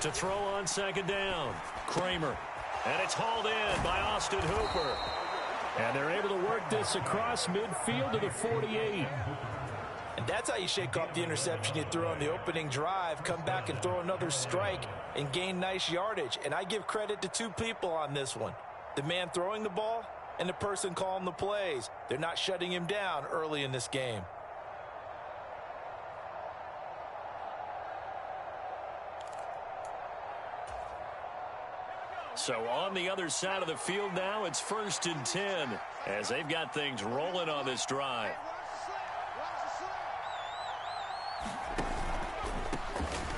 To throw on second down, Kramer. And it's hauled in by Austin Hooper. And they're able to work this across midfield to the 48. And that's how you shake off the interception you threw on the opening drive, come back and throw another strike and gain nice yardage. And I give credit to two people on this one. The man throwing the ball and the person calling the plays. They're not shutting him down early in this game. So on the other side of the field now, it's 1st and 10 as they've got things rolling on this drive.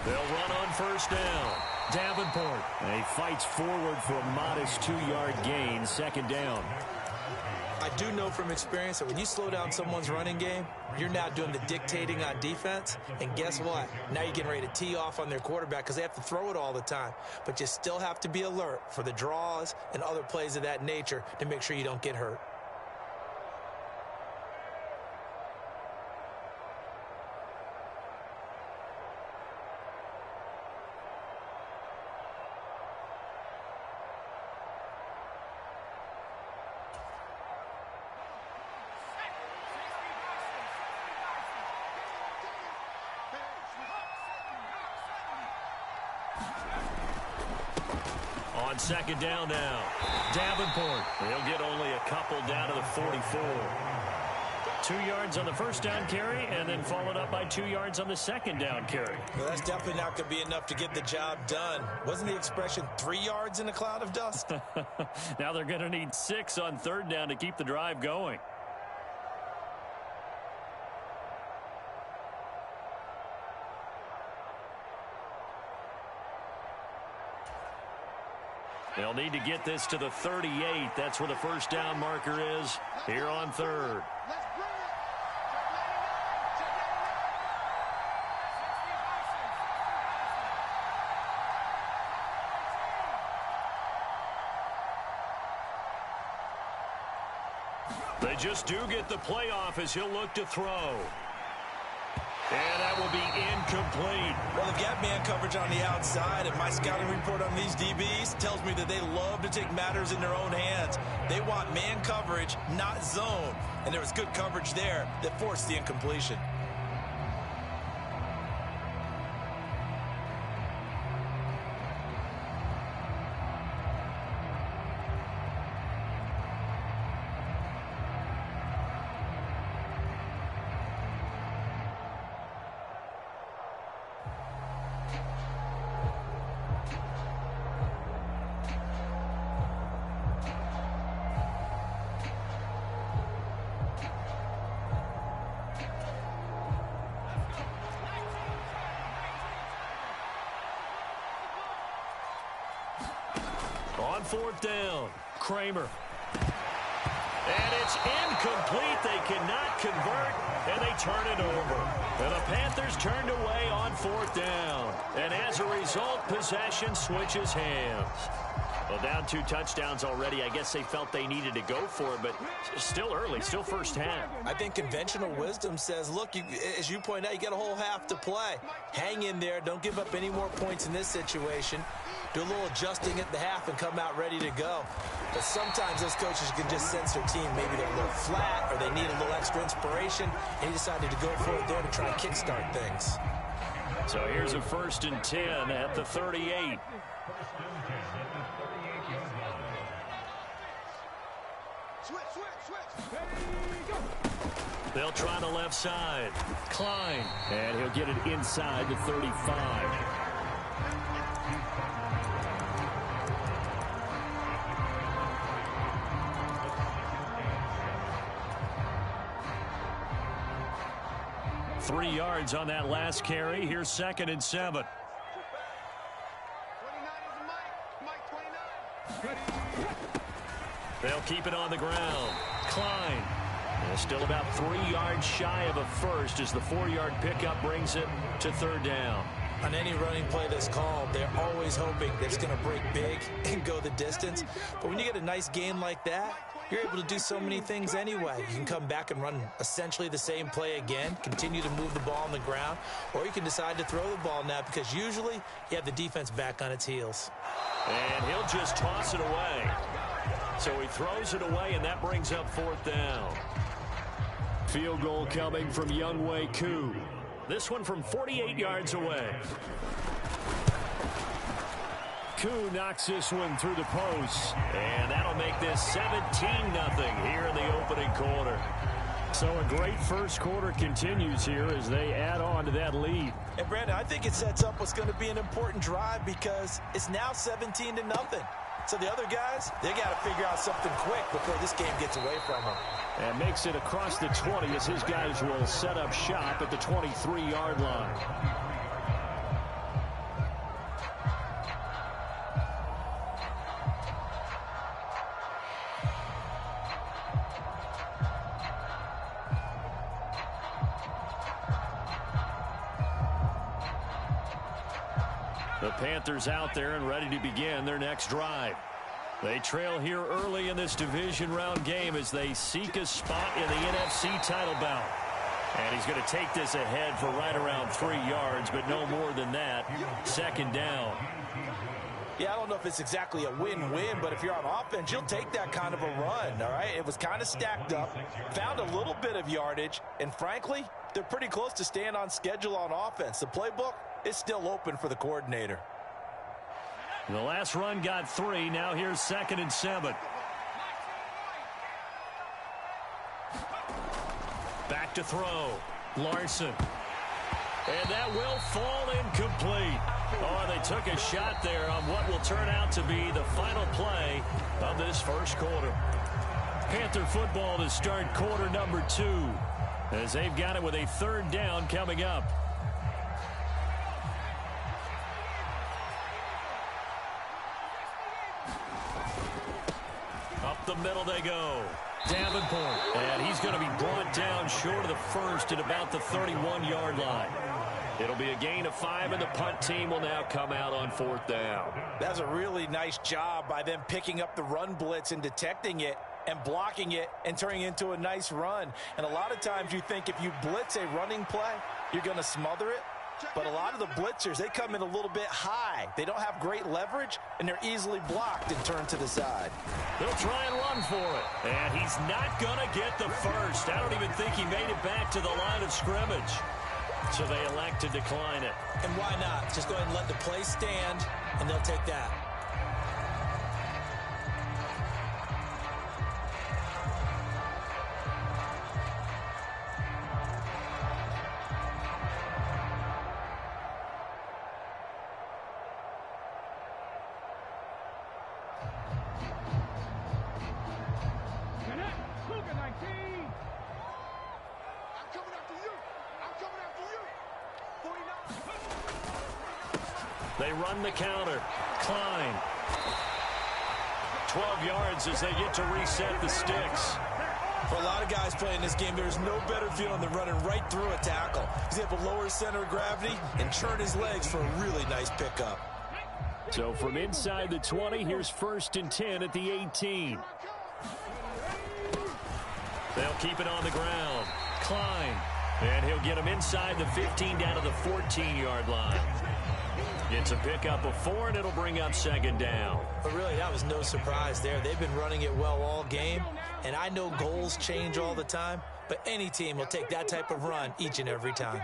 They'll run on 1st down. Davenport. And he fights forward for a modest 2-yard gain, 2nd down. I do know from experience that when you slow down someone's running game, you're now doing the dictating on defense. And guess what? Now you're getting ready to tee off on their quarterback because they have to throw it all the time. But you still have to be alert for the draws and other plays of that nature to make sure you don't get hurt. On 2nd down now, Davenport. He'll get only a couple down to the 44. 2 yards on the 1st down carry, and then followed up by 2 yards on the 2nd down carry. Well, that's definitely not going to be enough to get the job done. Wasn't the expression 3 yards in a cloud of dust? Now they're going to need 6 on 3rd down to keep the drive going. They'll need to get this to the 38. That's where the 1st down marker is here on 3rd. They just do get the playoff as he'll look to throw. And that will be incomplete. Well, they've got man coverage on the outside, and my scouting report on these DBs tells me that they love to take matters in their own hands. They want man coverage, not zone. And there was good coverage there that forced the incompletion. On 4th down, Kramer. And it's incomplete. They cannot convert, and they turn it over. And the Panthers turned away on 4th down. And as a result, possession switches hands. Well, down 2 touchdowns already. I guess they felt they needed to go for it, but still early, still 1st half. I think conventional wisdom says, look, as you point out, you got a whole half to play. Hang in there. Don't give up any more points in this situation. Do a little adjusting at the half and come out ready to go. But sometimes those coaches can just sense their team. Maybe they're a little flat or they need a little extra inspiration, and he decided to go for it there to try and kickstart things. So here's a 1st and 10 at the 38. They'll try the left side. Klein. And he'll get it inside the 35. Three yards on that last carry. Here's 2nd and 7. They'll keep it on the ground. Klein. Still about 3 yards shy of a first as the 4-yard pickup brings it to 3rd down. On any running play that's called, they're always hoping that it's going to break big and go the distance. But when you get a nice gain like that, you're able to do so many things anyway. You can come back and run essentially the same play again, continue to move the ball on the ground, or you can decide to throw the ball now because usually you have the defense back on its heels. And he'll just toss it away. So he throws it away, and that brings up 4th down. Field goal coming from Younghoe Koo. This one from 48 yards away. Koo knocks this one through the post. And that'll make this 17-0 here in the opening quarter. So a great first quarter continues here as they add on to that lead. And Brandon, I think it sets up what's going to be an important drive because it's now 17-0. So the other guys, they got to figure out something quick before this game gets away from them. And makes it across the 20 as his guys will set up shop at the 23-yard line. The Panthers out there and ready to begin their next drive. They trail here early in this division round game as they seek a spot in the NFC title bout. And he's going to take this ahead for right around 3 yards, but no more than that. 2nd down. Yeah, I don't know if it's exactly a win-win, but if you're on offense, you'll take that kind of a run, all right? It was kind of stacked up, found a little bit of yardage, and frankly, they're pretty close to staying on schedule on offense. The playbook is still open for the coordinator. The last run got 3. Now here's 2nd and 7. Back to throw. Larson. And that will fall incomplete. Oh, they took a shot there on what will turn out to be the final play of this first quarter. Panther football to start quarter number 2 as they've got it with a 3rd down coming up. Up the middle they go. Davenport. And he's going to be brought down short of the first at about the 31-yard line. It'll be a gain of 5, and the punt team will now come out on 4th down. That's a really nice job by them picking up the run blitz and detecting it and blocking it and turning it into a nice run. And a lot of times you think if you blitz a running play, you're going to smother it. But a lot of the blitzers, they come in a little bit high. They don't have great leverage, and they're easily blocked and turned to the side. They'll try and run for it. And he's not going to get the first. I don't even think he made it back to the line of scrimmage. So they elect to decline it. And why not? Just go ahead and let the play stand, and they'll take that. They run the counter. Klein. 12 yards as they get to reset the sticks. For a lot of guys playing this game, there's no better feeling than running right through a tackle. He's able to lower his center of gravity and churn his legs for a really nice pickup. So from inside the 20, here's 1st and 10 at the 18. They'll keep it on the ground. Klein. And he'll get him inside the 15 down to the 14-yard line. Gets a pickup of 4, and it'll bring up 2nd down. But really, that was no surprise there. They've been running it well all game, and I know goals change all the time, but any team will take that type of run each and every time.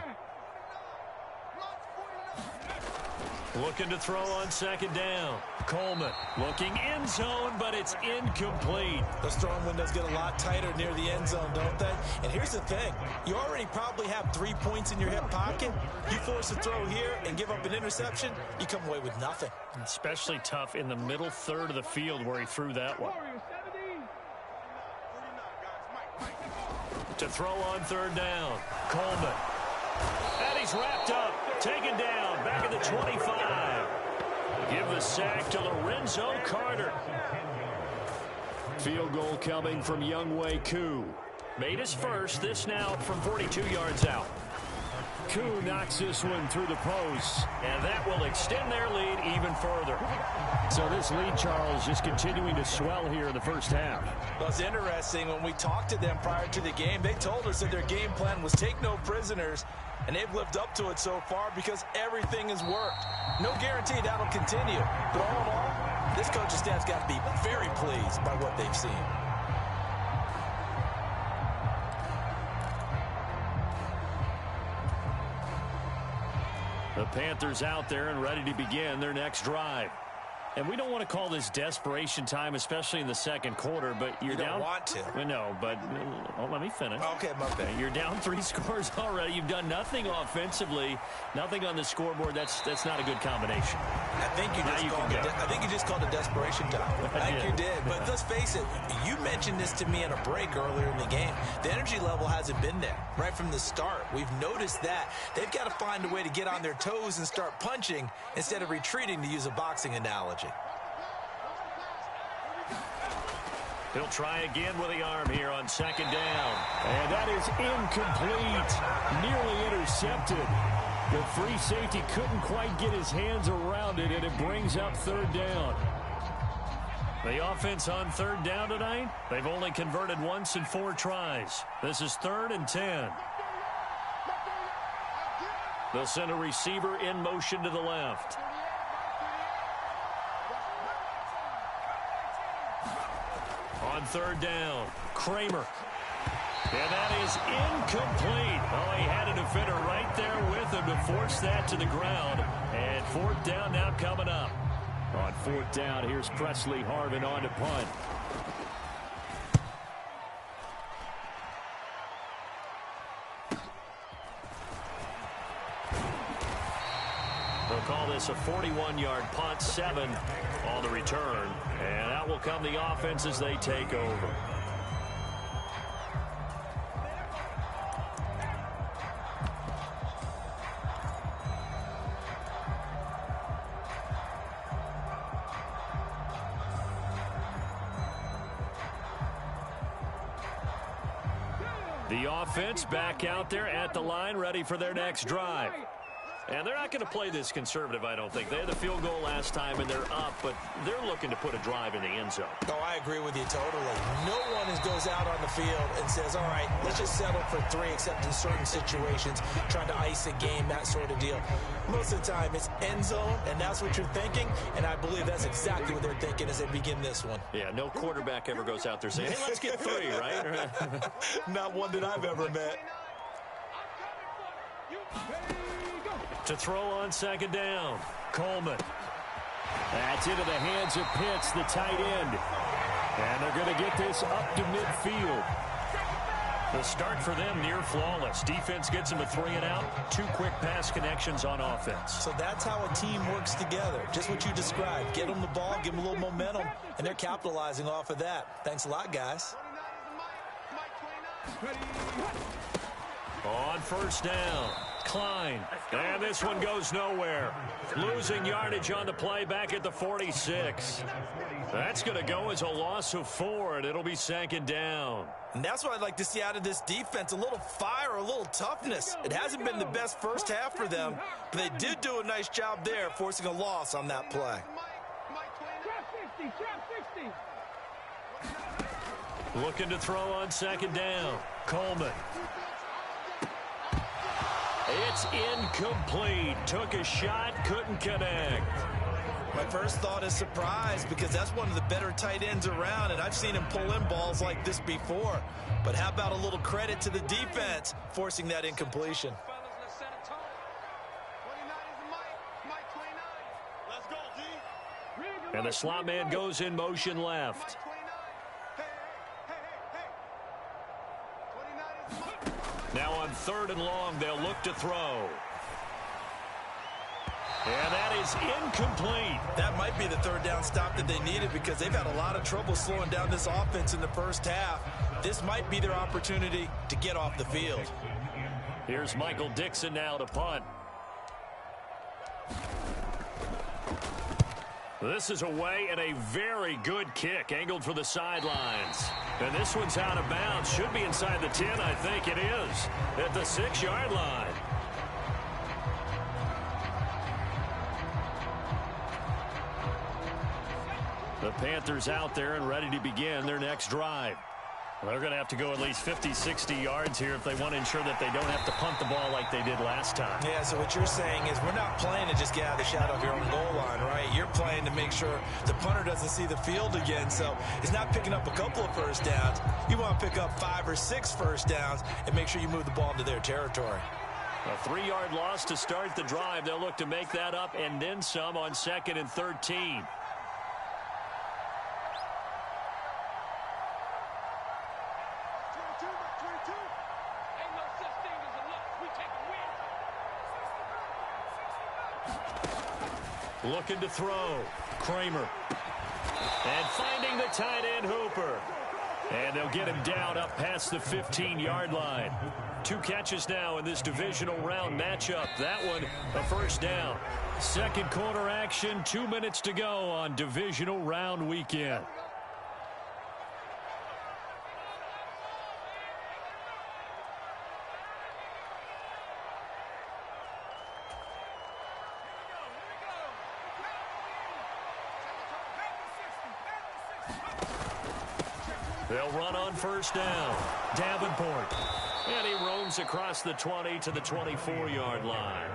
Looking to throw on 2nd down. Coleman looking end zone, but it's incomplete. Those throwing windows get a lot tighter near the end zone, don't they? And here's the thing. You already probably have 3 points in your hip pocket. You force a throw here and give up an interception, you come away with nothing. Especially tough in the middle third of the field where he threw that one. To throw on 3rd down. Coleman. And he's wrapped up. Taken down. Back at the 25. Give the sack to Lorenzo Carter. Field goal coming from Younghoe Koo. Made his first. This now from 42 yards out. Koo knocks this one through the post, and that will extend their lead even further. So this lead, Charles, just continuing to swell here in the first half. Well, it's interesting. When we talked to them prior to the game, they told us that their game plan was take no prisoners, and they've lived up to it so far because everything has worked. No guarantee that'll continue, but all in all, this coaching staff's got to be very pleased by what they've seen. The Panthers out there and ready to begin their next drive. And we don't want to call this desperation time, especially in the second quarter, but you're down. You don't want to. No, but let me finish. Okay, my bad. You're down 3 scores already. You've done nothing offensively, nothing on the scoreboard. That's not a good combination. I think you just called it desperation time. I think you did. But let's face it, you mentioned this to me in a break earlier in the game. The energy level hasn't been there right from the start. We've noticed that. They've got to find a way to get on their toes and start punching instead of retreating, to use a boxing analogy. He'll try again with the arm here on second down. And that is incomplete. Nearly intercepted. The free safety couldn't quite get his hands around it, and it brings up third down. The offense on third down tonight, they've only converted once in 4 tries. This is 3rd and 10. They'll send a receiver in motion to the left. On third down, Kramer. And that is incomplete. Oh, he had a defender right there with him to force that to the ground. And 4th down now coming up. On 4th down, here's Presley Harvin on to punt. They'll call this a 41-yard punt, 7 on the return. And out will come the offense as they take over. The offense back out there at the line, ready for their next drive. And they're not going to play this conservative, I don't think. They had the field goal last time, and they're up, but they're looking to put a drive in the end zone. Oh, I agree with you totally. No one goes out on the field and says, all right, let's just settle for 3, except in certain situations, trying to ice a game, that sort of deal. Most of the time, it's end zone, and that's what you're thinking, and I believe that's exactly what they're thinking as they begin this one. Yeah, no quarterback ever goes out there saying, hey, let's get 3, right? Not one that I've ever met. To throw on second down, Coleman. That's into the hands of Pitts, the tight end. And they're going to get this up to midfield. The start for them near flawless. Defense gets them a 3 and out. 2 quick pass connections on offense. So that's how a team works together. Just what you described. Get them the ball, give them a little momentum, and they're capitalizing off of that. Thanks a lot, guys. On first down, Klein. And this one goes nowhere. Losing yardage on the play back at the 46. That's going to go as a loss of 4, and it'll be 2nd down. And that's what I'd like to see out of this defense, a little fire, a little toughness. It hasn't been the best first half for them, but they did do a nice job there, forcing a loss on that play. Looking to throw on second down, Coleman. It's incomplete. Took a shot, couldn't connect. My first thought is surprise, because that's one of the better tight ends around, and I've seen him pull in balls like this before. But how about a little credit to the defense forcing that incompletion? And the slot man goes in motion left. Now on 3rd and long, they'll look to throw. And that is incomplete. That might be the 3rd down stop that they needed, because they've had a lot of trouble slowing down this offense in the first half. This might be their opportunity to get off the field. Here's Michael Dixon now to punt. This is away, and a very good kick, angled for the sidelines. And this one's out of bounds. Should be inside the 10, I think it is. At the 6-yard line. The Panthers out there and ready to begin their next drive. They're going to have to go at least 50, 60 yards here if they want to ensure that they don't have to punt the ball like they did last time. Yeah, so what you're saying is we're not playing to just get out of the shadow of your own goal line, right? You're playing to make sure the punter doesn't see the field again. So it's not picking up a couple of first downs. You want to pick up 5 or 6 first downs and make sure you move the ball into their territory. A 3-yard loss to start the drive. They'll look to make that up and then some on 2nd and 13. Looking to throw. Kramer. And finding the tight end, Hooper. And they'll get him down up past the 15-yard line. 2 catches now in this divisional round matchup. That one, a first down. Second quarter action, 2 minutes to go on divisional round weekend. They'll run on first down. Davenport. And he roams across the 20 to the 24-yard line.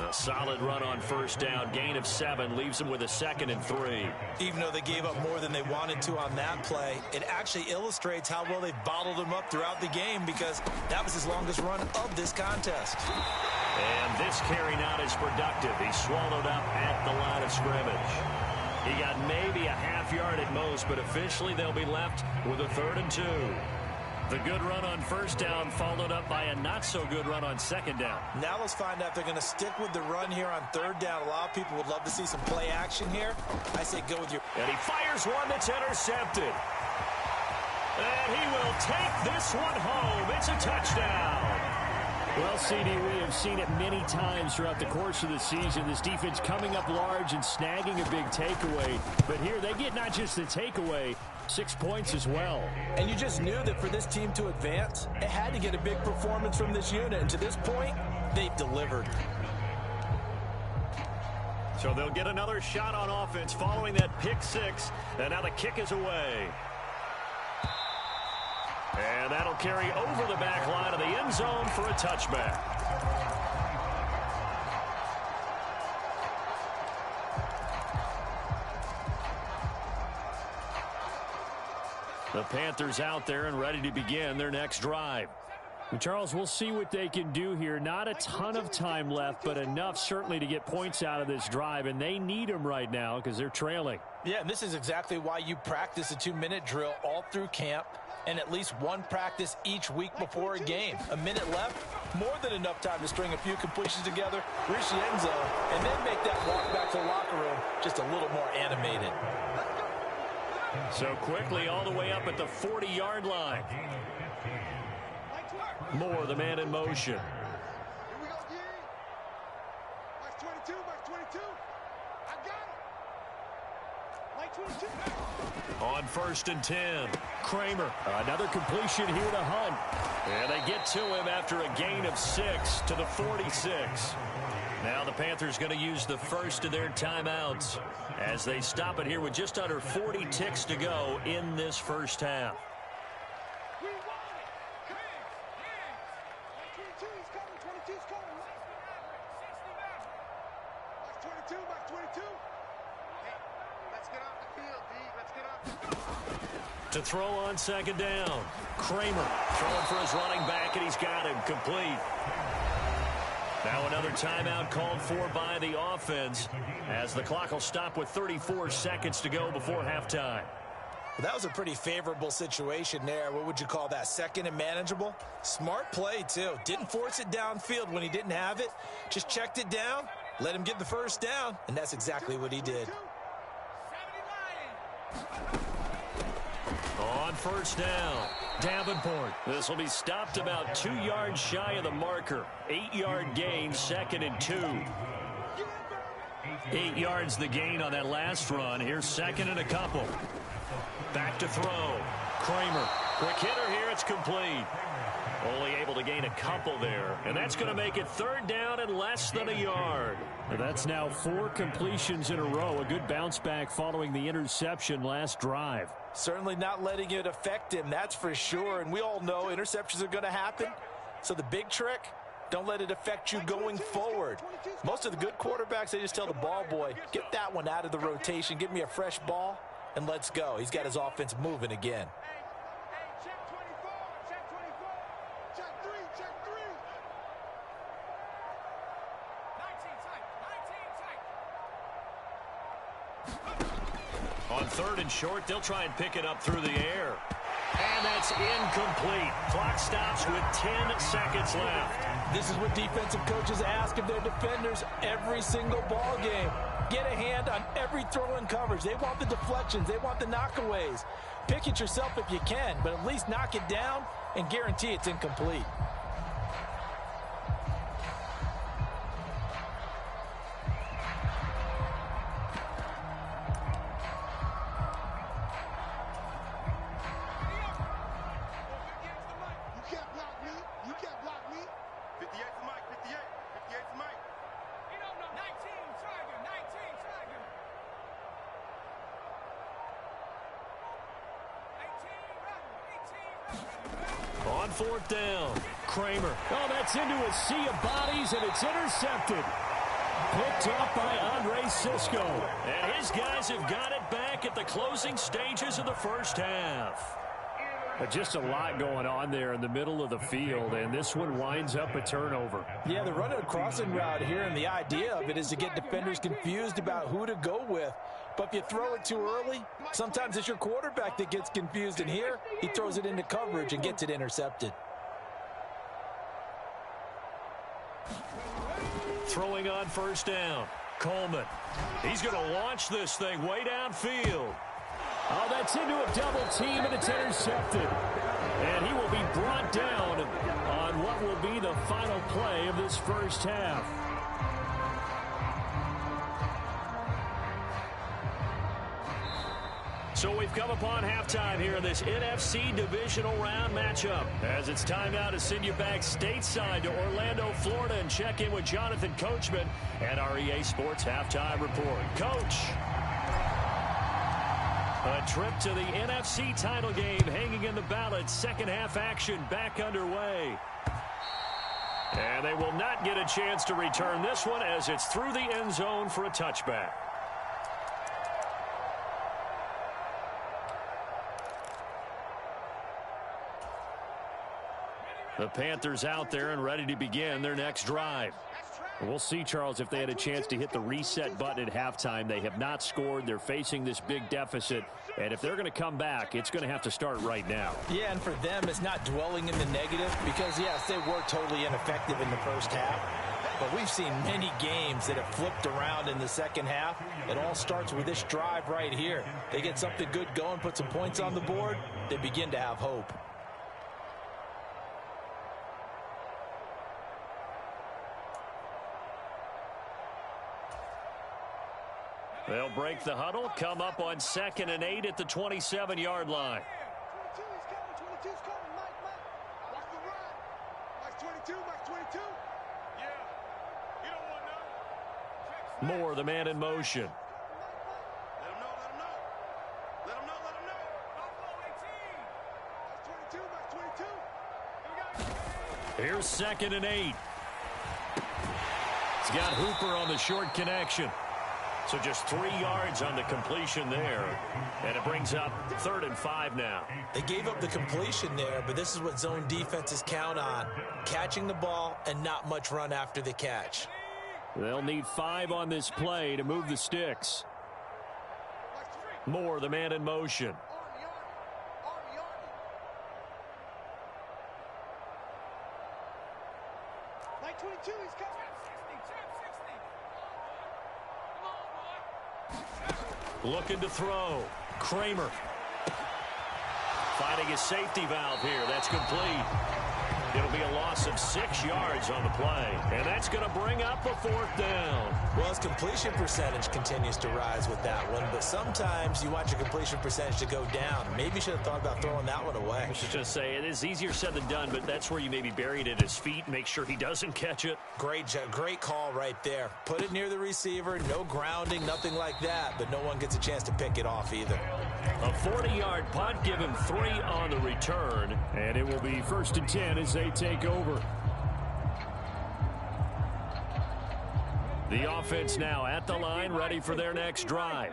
A solid run on first down. Gain of 7 leaves him with a 2nd and 3. Even though they gave up more than they wanted to on that play, it actually illustrates how well they've bottled him up throughout the game because that was his longest run of this contest. And this carry not as productive. He's swallowed up at the line of scrimmage. He got maybe a half yard at most, but officially they'll be left with a 3rd and 2. The good run on first down followed up by a not-so-good run on second down. Now let's find out if they're going to stick with the run here on 3rd down. A lot of people would love to see some play action here. I say go with your... And he fires one that's intercepted. And he will take this one home. It's a touchdown. Well, CD, we have seen it many times throughout the course of the season. This defense coming up large and snagging a big takeaway. But here they get not just the takeaway, 6 points as well. And you just knew that for this team to advance, it had to get a big performance from this unit. And to this point, they've delivered. So they'll get another shot on offense following that pick 6. And now the kick is away. And that'll carry over the back line of the end zone for a touchback. The Panthers out there and ready to begin their next drive. And Charles, we'll see what they can do here. Not a ton of time left, but enough certainly to get points out of this drive, and they need them right now because they're trailing. Yeah, and this is exactly why you practice a 2-minute drill all through camp and at least one practice each week before a game. A minute left, more than enough time to string a few completions together, reach the end zone, and then make that walk back to the locker room just a little more animated. So quickly all the way up at the 40-yard line. Moore, the man in motion. Here we go, D. Mark 22, Mark 22. I got it. Mark 22. On 1st and 10, Kramer. Another completion here to Hunt. And they get to him after a gain of 6 to the 46. Now the Panthers going to use the first of their timeouts as they stop it here with just under 40 ticks to go in this first half. We want it. Hands. 22 is coming. 22 is coming. Mark 22, Mark 22. Hey, let's get off the field, D. Let's get off the field. To throw on second down. Kramer throwing for his running back, and he's got him complete. Now another timeout called for by the offense as the clock will stop with 34 seconds to go before halftime. Well, that was a pretty favorable situation there. What would you call that? 2nd and manageable? Smart play, too. Didn't force it downfield when he didn't have it. Just checked it down, let him get the first down, and that's exactly what he did. On first down, Davenport. This will be stopped about 2 yards shy of the marker. 8-yard gain, 2nd and 2. 8 yards the gain on that last run. Here's 2nd and a couple. Back to throw. Kramer. Quick hitter here. It's complete. Only able to gain a couple there. And that's going to make it 3rd down and less than a yard. That's now 4 completions in a row. A good bounce back following the interception last drive. Certainly not letting it affect him, that's for sure. And we all know interceptions are going to happen. So the big trick, don't let it affect you going forward. Most of the good quarterbacks, they just tell the ball boy, get that one out of the rotation, give me a fresh ball, and let's go. He's got his offense moving again. On 3rd and short, they'll try and pick it up through the air. And that's incomplete. Clock stops with 10 seconds left. This is what defensive coaches ask of their defenders every single ball game. Get a hand on every throw in coverage. They want the deflections. They want the knockaways. Pick it yourself if you can, but at least knock it down and guarantee it's incomplete. On 4th down, Kramer. Oh, that's into a sea of bodies, and it's intercepted. Picked up by Andre Sisco. And his guys have got it back at the closing stages of the first half. Just a lot going on there in the middle of the field, and this one winds up a turnover. Yeah, they're running a crossing route here, and the idea of it is to get defenders confused about who to go with. But if you throw it too early, sometimes it's your quarterback that gets confused, and here he throws it into coverage and gets it intercepted. Throwing on 1st down, Coleman. He's going to launch this thing way downfield. Oh, that's into a double team, and it's intercepted. And he will be brought down on what will be the final play of this first half. So we've come upon halftime here in this NFC divisional round matchup. As it's time now to send you back stateside to Orlando, Florida, and check in with Jonathan Coachman and our EA Sports Halftime Report. Coach. A trip to the NFC title game hanging in the balance. Second half action back underway. And they will not get a chance to return this one as it's through the end zone for a touchback. The Panthers out there and ready to begin their next drive. We'll see, Charles, if they had a chance to hit the reset button at halftime. They have not scored. They're facing this big deficit. And if they're going to come back, it's going to have to start right now. Yeah, and for them, it's not dwelling in the negative because, yes, they were totally ineffective in the first half. But we've seen many games that have flipped around in the second half. It all starts with this drive right here. They get something good going, put some points on the board, they begin to have hope. They'll break the huddle, come up on 2nd and 8 at the 27-yard line. 22's coming, Mike. Watch the run. Mike's 22, Mike's 22. Yeah. You don't want none. More, the man in motion. Let him know. Let him know. Buffalo 18. Mike's 22, Here we go. Here's 2nd and 8. He's got Hooper on the short connection. So just 3 yards on the completion there. And it brings up 3rd and 5 now. They gave up the completion there, but this is what zone defenses count on. Catching the ball and not much run after the catch. They'll need 5 on this play to move the sticks. Moore, the man in motion. Mike 22, he's coming. Looking to throw. Kramer. Finding his safety valve here. That's complete. It'll be a loss of 6 yards on the play. And that's going to bring up a 4th down. Well, his completion percentage continues to rise with that one, but sometimes you want your completion percentage to go down. Maybe you should have thought about throwing that one away. I should just say, it is easier said than done, but that's where you maybe buried it at his feet. Make sure he doesn't catch it. Great call right there. Put it near the receiver, no grounding, nothing like that, but no one gets a chance to pick it off either. A 40-yard punt, give him 3 on the return, and it will be 1st and 10 as they take over. The offense now at the line, ready for their next drive.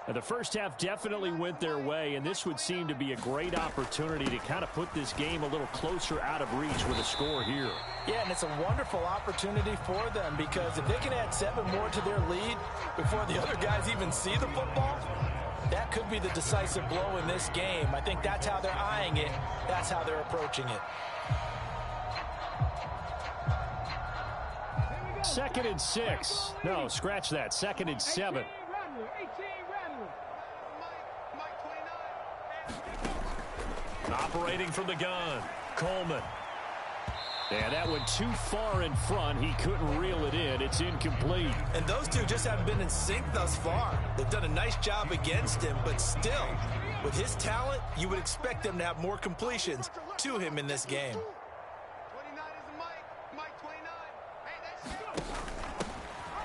Now, the first half definitely went their way, and this would seem to be a great opportunity to kind of put this game a little closer out of reach with a score here. Yeah, and it's a wonderful opportunity for them because if they can add 7 more to their lead before the other guys even see the football, that could be the decisive blow in this game. I think that's how they're eyeing it. That's how they're approaching it. 2nd and 6. No, scratch that. 2nd and 7. Operating from the gun, Coleman. And that went too far in front. He couldn't reel it in. It's incomplete. And those two just haven't been in sync thus far. They've done a nice job against him, but still, with his talent, you would expect them to have more completions to him in this game. 29 is Mike 29. Hey,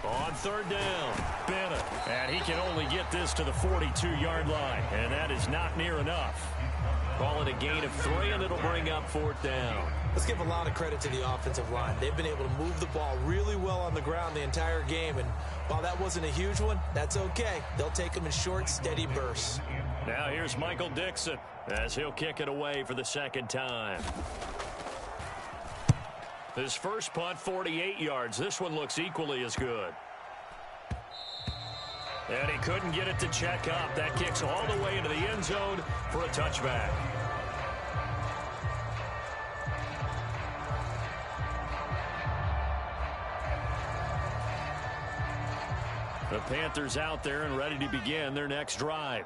On 3rd down, Bennett. And he can only get this to the 42-yard line, and that is not near enough. Call it a gain of 3, and it'll bring up 4th down. Let's give a lot of credit to the offensive line. They've been able to move the ball really well on the ground the entire game, and while that wasn't a huge one, that's okay. They'll take them in short, steady bursts. Now here's Michael Dixon as he'll kick it away for the 2nd time. His first punt, 48 yards. This one looks equally as good. And he couldn't get it to check up. That kicks all the way into the end zone for a touchback. The Panthers out there and ready to begin their next drive.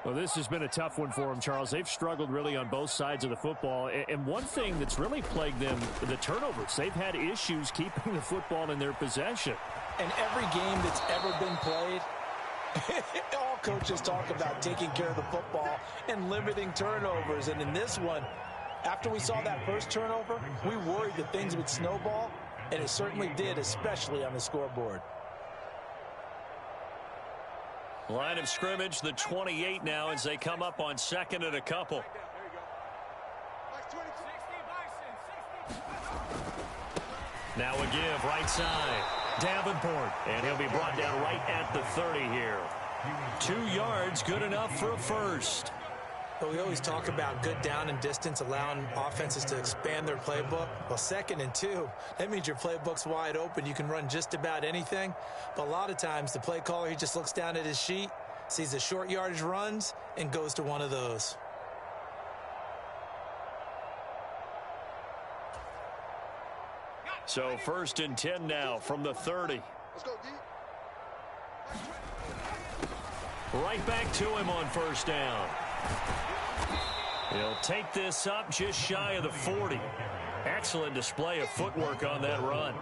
Well, this has been a tough one for them, Charles. They've struggled really on both sides of the football. And one thing that's really plagued them, the turnovers. They've had issues keeping the football in their possession. And every game that's ever been played, all coaches talk about taking care of the football and limiting turnovers. And in this one, after we saw that first turnover, we worried that things would snowball, and it certainly did, especially on the scoreboard. Line of scrimmage, the 28 now as they come up on 2nd and a couple. Now a give, right side. Davenport, and he'll be brought down right at the 30 here. 2 yards, good enough for a first. But we always talk about good down and distance, allowing offenses to expand their playbook. Well, 2nd and 2, that means your playbook's wide open. You can run just about anything. But a lot of times, the play caller, he just looks down at his sheet, sees the short yardage runs, and goes to one of those. So 1st and 10 now from the 30. let's go, D. Right back to him on 1st down. He'll take this up just shy of the 40. Excellent display of footwork on that run.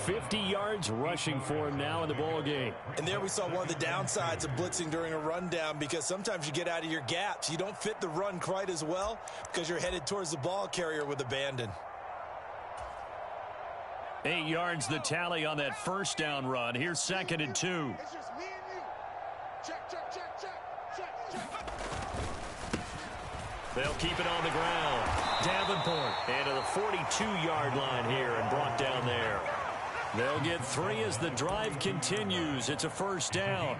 50 yards rushing for him now in the ball game. And there we saw one of the downsides of blitzing during a rundown, because sometimes you get out of your gaps. You don't fit the run quite as well because you're headed towards the ball carrier with abandon. 8 yards the tally on that 1st down run. Here's 2nd and 2. It's just me and you. Check, check, check, check, check, check. They'll keep it on the ground. Davenport into the 42-yard line here and brought down there. They'll get 3 as the drive continues. It's a 1st down.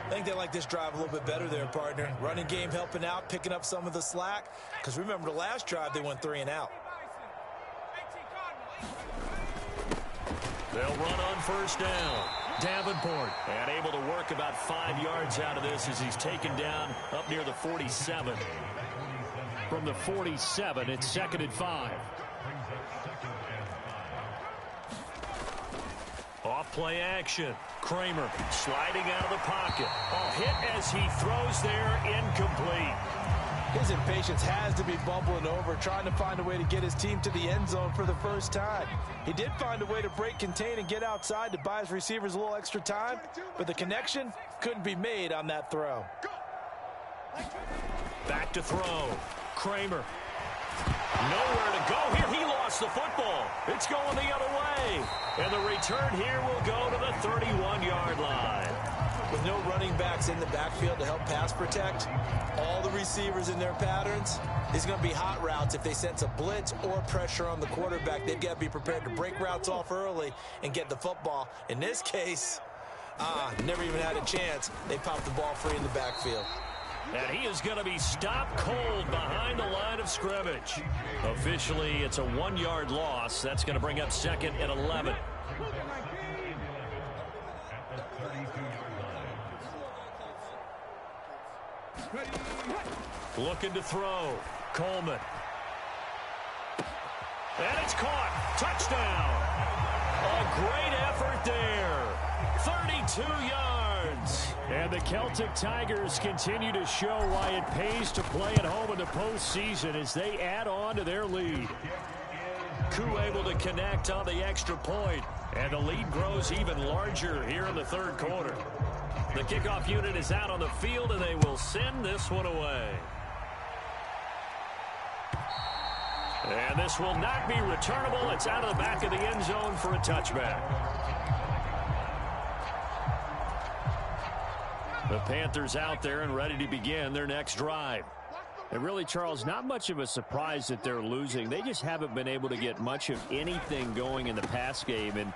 I think they like this drive a little bit better there, partner. Running game helping out, picking up some of the slack. Because remember, the last drive they went 3 and out. They'll run on 1st down. Davenport, and able to work about 5 yards out of this as he's taken down up near the 47. From the 47, it's 2nd and 5. Off play action. Kramer sliding out of the pocket. Oh, hit as he throws there, incomplete. His impatience has to be bubbling over, trying to find a way to get his team to the end zone for the first time. He did find a way to break contain and get outside to buy his receivers a little extra time, but the connection couldn't be made on that throw. Back to throw. Kramer. Nowhere to go here. He lost the football. It's going the other way. And the return here will go to the 31-yard line. With no running backs in the backfield to help pass protect, all the receivers in their patterns, these are going to be hot routes. If they sense a blitz or pressure on the quarterback, they've got to be prepared to break routes off early and get the football. In this case, never even had a chance. They popped the ball free in the backfield. And he is going to be stopped cold behind the line of scrimmage. Officially, it's a 1-yard loss. That's going to bring up 2nd and 11. Looking to throw. Coleman. And it's caught. Touchdown. A great effort there. 32 yards. And the Celtic Tigers continue to show why it pays to play at home in the postseason as they add on to their lead. Koo able to connect on the extra point, and the lead grows even larger here in the third quarter. The kickoff unit is out on the field, and they will send this one away. And this will not be returnable. It's out of the back of the end zone for a touchback. The Panthers out there and ready to begin their next drive. And really, Charles, not much of a surprise that they're losing. They just haven't been able to get much of anything going in the pass game. And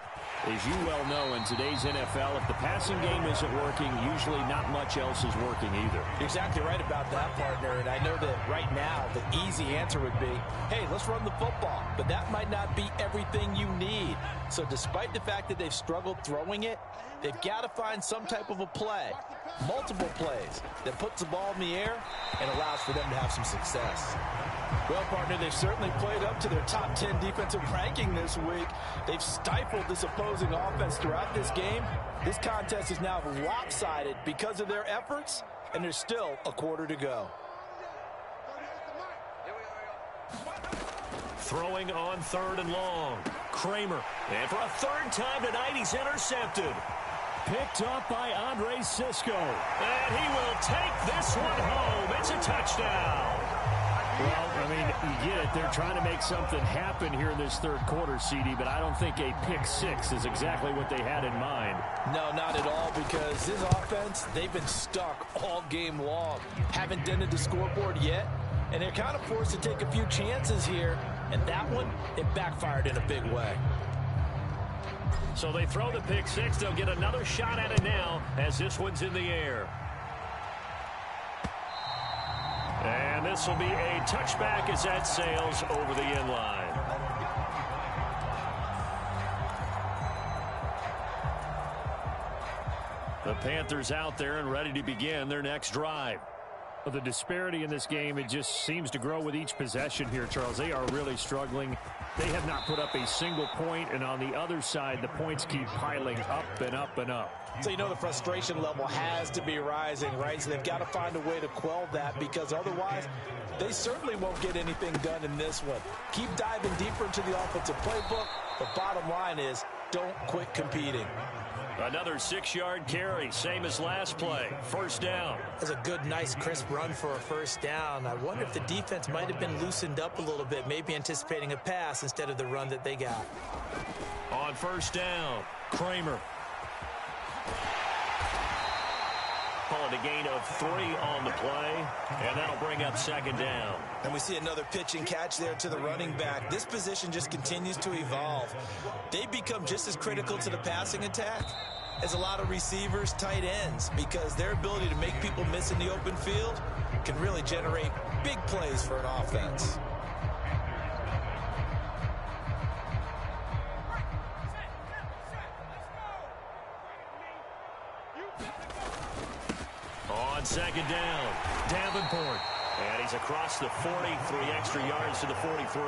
as you well know, in today's NFL, if the passing game isn't working, usually not much else is working either. You're exactly right about that, partner. And I know that right now the easy answer would be, hey, let's run the football. But that might not be everything you need. So despite the fact that they've struggled throwing it, they've got to find some type of a play, multiple plays, that puts the ball in the air and allows for them to have some success. Well, partner, they've certainly played up to their top 10 defensive ranking this week. They've stifled this opposing offense throughout this game. This contest is now lopsided because of their efforts, and there's still a quarter to go. Throwing on 3rd and long. Kramer. And for a third time tonight, he's intercepted. Picked up by Andre Sisco. And he will take this one home. It's a touchdown. Well, I mean, you get it. They're trying to make something happen here in this third quarter, CD, but I don't think a pick six is exactly what they had in mind. No, not at all, because this offense, they've been stuck all game long. Haven't dented the scoreboard yet, and they're kind of forced to take a few chances here, and that one, it backfired in a big way. So they throw the pick six. They'll get another shot at it now as this one's in the air. And this will be a touchback as that sails over the end line. The Panthers out there and ready to begin their next drive. Well, the disparity in this game, it just seems to grow with each possession here, Charles. They are really struggling. They have not put up a single point, and on the other side, the points keep piling up and up and up. So you know the frustration level has to be rising, right? So they've got to find a way to quell that, because otherwise they certainly won't get anything done in this one. Keep diving deeper into the offensive playbook. The bottom line is don't quit competing. Another 6-yard carry, same as last play. First down. That's a good, nice, crisp run for a first down. I wonder if the defense might have been loosened up a little bit, maybe anticipating a pass instead of the run that they got. On first down, Kramer. Call it a gain of 3 on the play, and that'll bring up second down. And we see another pitch and catch there to the running back. This position just continues to evolve. They become just as critical to the passing attack as a lot of receivers, tight ends, because their ability to make people miss in the open field can really generate big plays for an offense. On second down, Davenport. And he's across the 40, 3 extra yards to the 43.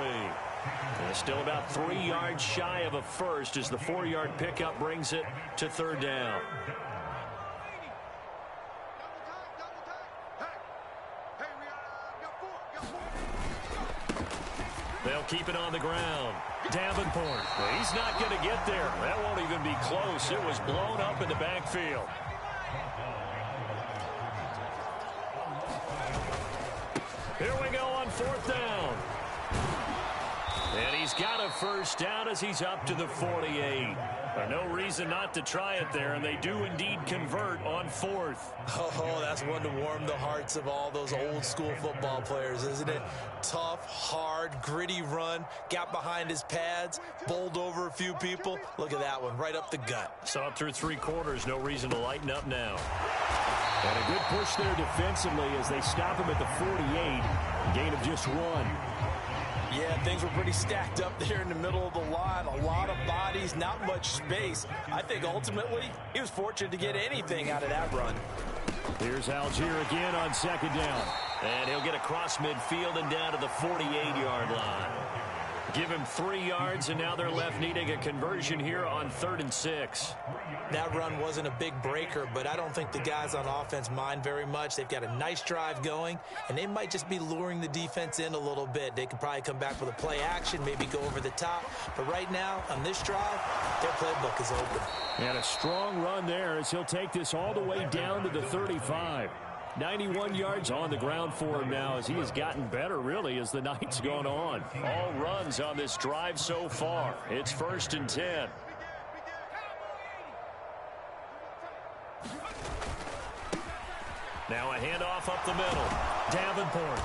And still about 3 yards shy of a first as the 4-yard pickup brings it to third down. Hey, we got keep it on the ground. Davenport, he's not going to get there. That won't even be close. It was blown up in the backfield. Here we go on 4th down. And he's got a first down as he's up to the 48. No reason not to try it there, and they do indeed convert on 4th. Oh, that's one to warm the hearts of all those old-school football players, isn't it? Tough, hard, gritty run, got behind his pads, bowled over a few people. Look at that one, right up the gut. Saw it through 3 quarters, no reason to lighten up now. And a good push there defensively as they stop him at the 48. Gain of just 1. Yeah, things were pretty stacked up there in the middle of the line. A lot of bodies, not much space. I think ultimately he was fortunate to get anything out of that run. Here's Algier again on 2nd down. And he'll get across midfield and down to the 48-yard line. Give him 3 yards, and now they're left needing a conversion here on 3rd and 6. That run wasn't a big breaker, but I don't think the guys on offense mind very much. They've got a nice drive going, and they might just be luring the defense in a little bit. They could probably come back with a play action, maybe go over the top. But right now, on this drive, their playbook is open. And a strong run there as he'll take this all the way down to the 35. 91 yards on the ground for him now as he has gotten better, really, as the night's gone on. All runs on this drive so far. It's 1st and 10. Now a handoff up the middle. Davenport.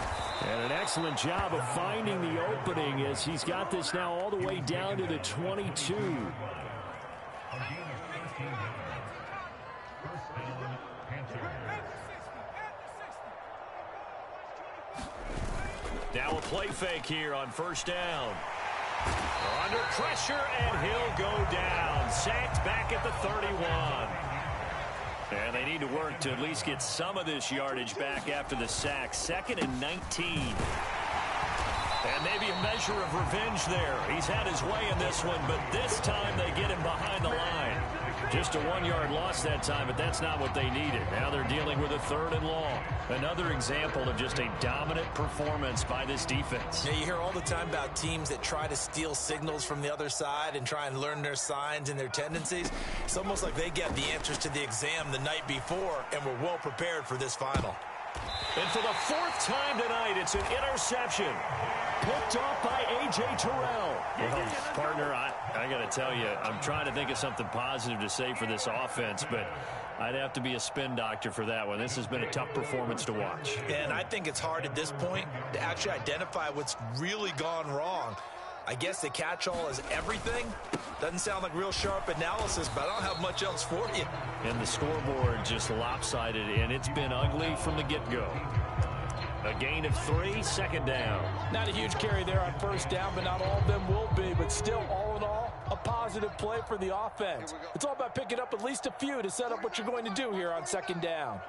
And an excellent job of finding the opening as he's got this now all the way down to the 22. Now a play fake here on 1st down. Under pressure, and he'll go down. Sacked back at the 31. And they need to work to at least get some of this yardage back after the sack. 2nd and 19. And maybe a measure of revenge there. He's had his way in this one, but this time they get him behind the line. Just a 1-yard loss that time, but that's not what they needed. Now they're dealing with a 3rd and long. Another example of just a dominant performance by this defense. Yeah, you hear all the time about teams that try to steal signals from the other side and try and learn their signs and their tendencies. It's almost like they get the answers to the exam the night before and were well prepared for this final. And for the 4th time tonight, it's an interception. Picked off by A.J. Terrell. Well, partner, I got to tell you, I'm trying to think of something positive to say for this offense, but I'd have to be a spin doctor for that one. This has been a tough performance to watch. And I think it's hard at this point to actually identify what's really gone wrong. I guess the catch-all is everything. Doesn't sound like real sharp analysis, but I don't have much else for you. And the scoreboard just lopsided, and it's been ugly from the get-go. A gain of 3, 2nd down. Not a huge carry there on 1st down, but not all of them will be. But still, all in all, a positive play for the offense. It's all about picking up at least a few to set up what you're going to do here on 2nd down.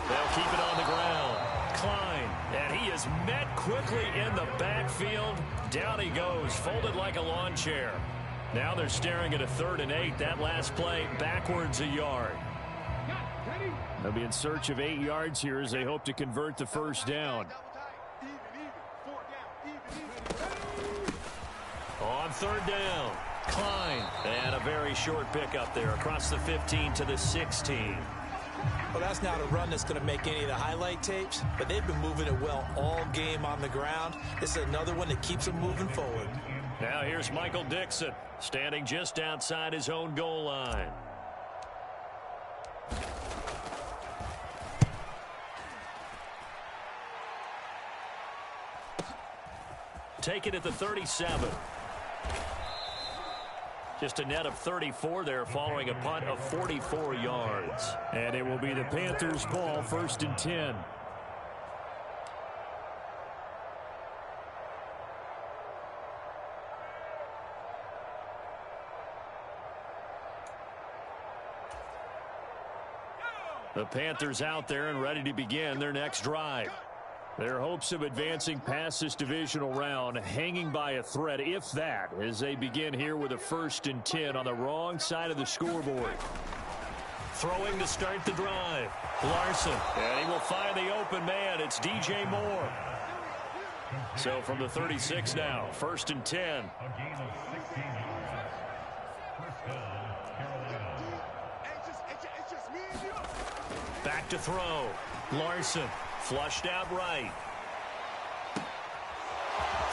They'll keep it on the ground. Klein, and he is met quickly in the backfield. Down he goes, folded like a lawn chair. Now they're staring at a 3rd and 8. That last play, backwards a yard. They'll be in search of 8 yards here as they hope to convert the 1st down. On 3rd down, Klein, and a very short pickup there across the 15 to the 16. Well, that's not a run that's going to make any of the highlight tapes, but they've been moving it well all game on the ground. This is another one that keeps them moving forward. Now here's Michael Dixon, standing just outside his own goal line. Take it at the 37. Just a net of 34 there following a punt of 44 yards. And it will be the Panthers' ball, 1st and 10. The Panthers out there and ready to begin their next drive. Their hopes of advancing past this divisional round hanging by a thread, if that, as they begin here with a 1st and 10 on the wrong side of the scoreboard. Throwing to start the drive. Larson. And he will find the open man. It's DJ Moore. So from the 36 now, 1st and 10. Back to throw. Larson. Flushed out right.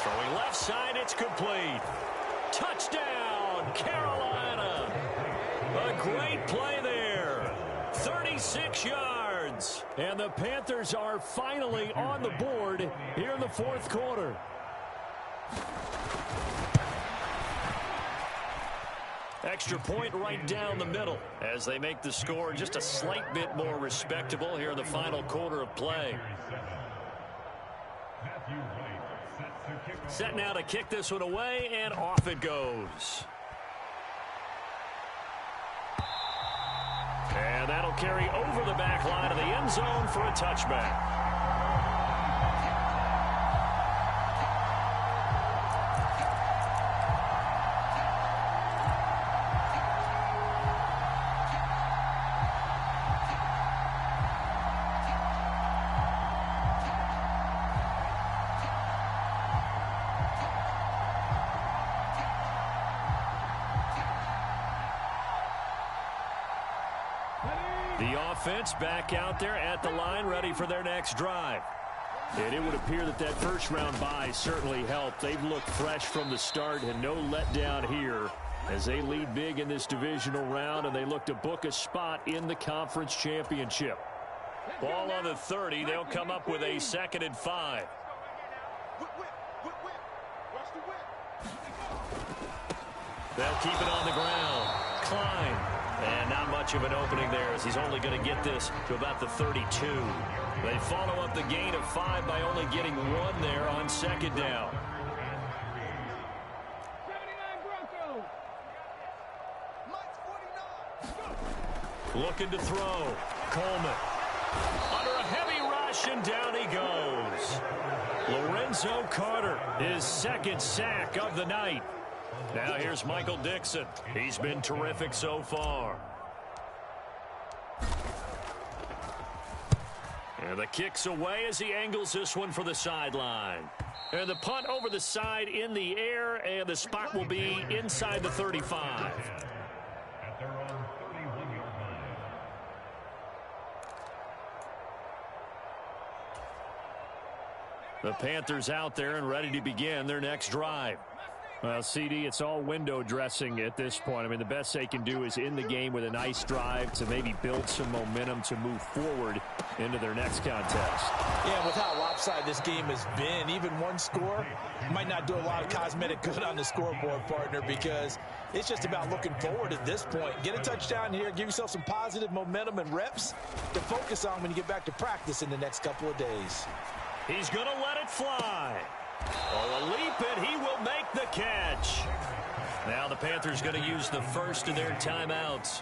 Throwing left side, it's complete. Touchdown, Carolina. A great play there. 36 yards. And the Panthers are finally on the board here in the 4th quarter. Extra point right down the middle as they make the score just a slight bit more respectable here in the final quarter of play. Set now to kick this one away, and off it goes. And that'll carry over the back line of the end zone for a touchback. The offense back out there at the line, ready for their next drive. And it would appear that that first-round bye certainly helped. They've looked fresh from the start and no letdown here as they lead big in this divisional round, and they look to book a spot in the conference championship. Ball on the 30. They'll come up with a 2nd and 5. They'll keep it on the ground. Klein. And not much of an opening there as he's only going to get this to about the 32. They follow up the gain of 5 by only getting 1 there on 2nd down. Looking to throw. Coleman. Under a heavy rush, and down he goes. Lorenzo Carter, his 2nd sack of the night. Now here's Michael Dixon. He's been terrific so far. And the kick's away as he angles this one for the sideline. And the punt over the side in the air, and the spot will be inside the 35. The Panthers out there and ready to begin their next drive. Well, CD, it's all window dressing at this point. I mean, the best they can do is in the game with a nice drive to maybe build some momentum to move forward into their next contest. Yeah, with how lopsided this game has been, even one score might not do a lot of cosmetic good on the scoreboard, partner, because it's just about looking forward at this point. Get a touchdown here, give yourself some positive momentum and reps to focus on when you get back to practice in the next couple of days. He's going to let it fly. Oh, a leap, and he will make the catch. Now the Panthers going to use the first of their timeouts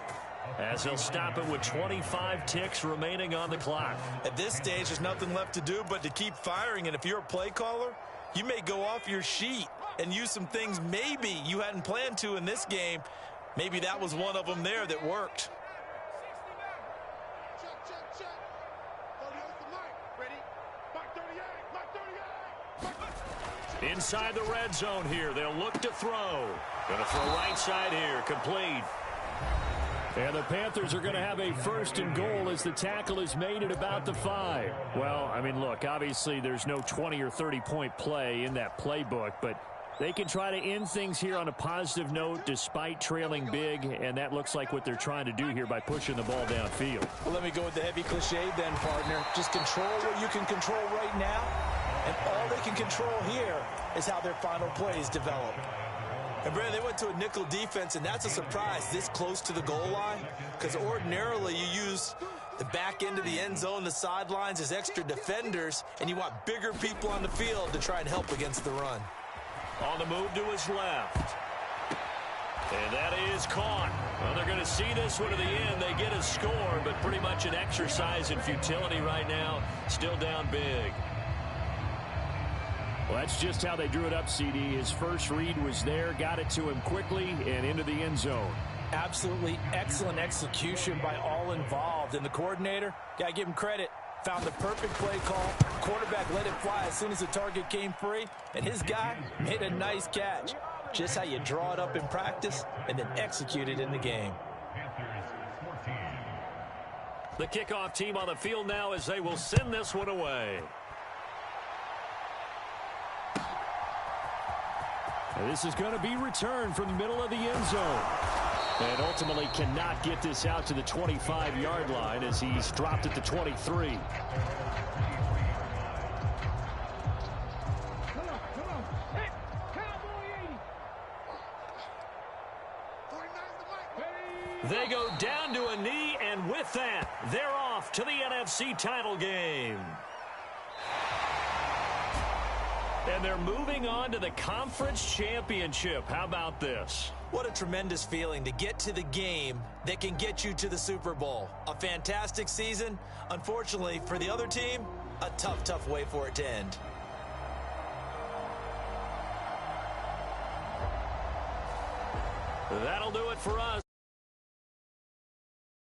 as they'll stop it with 25 ticks remaining on the clock. At this stage, there's nothing left to do but to keep firing, and if you're a play caller, you may go off your sheet and use some things maybe you hadn't planned to in this game. Maybe that was one of them there that worked. Inside the red zone here. They'll look to throw. Going to throw right side here. Complete. And the Panthers are going to have a 1st and goal as the tackle is made at about the 5. Well, I mean, look, obviously there's no 20 or 30-point play in that playbook, but they can try to end things here on a positive note despite trailing big, and that looks like what they're trying to do here by pushing the ball downfield. Well, let me go with the heavy cliche then, partner. Just control what you can control right now, and all they can control here is how their final plays develop. And, Brandon, they went to a nickel defense, and that's a surprise this close to the goal line, because ordinarily you use the back end of the end zone, the sidelines as extra defenders, and you want bigger people on the field to try and help against the run. On the move to his left. And that is caught. Well, they're going to see this one to the end. They get a score, but pretty much an exercise in futility right now. Still down big. Well, that's just how they drew it up, CD. His first read was there, got it to him quickly, and into the end zone. Absolutely excellent execution by all involved. And the coordinator, got to give him credit, found the perfect play call. Quarterback let it fly as soon as the target came free, and his guy made a nice catch. Just how you draw it up in practice and then execute it in the game. The kickoff team on the field now as they will send this one away. And this is going to be returned from the middle of the end zone. And ultimately cannot get this out to the 25-yard line as he's dropped at the 23. They go down to a knee, and with that, they're off to the NFC title game. And they're moving on to the conference championship. How about this? What a tremendous feeling to get to the game that can get you to the Super Bowl. A fantastic season. Unfortunately, for the other team, a tough, tough way for it to end. That'll do it for us.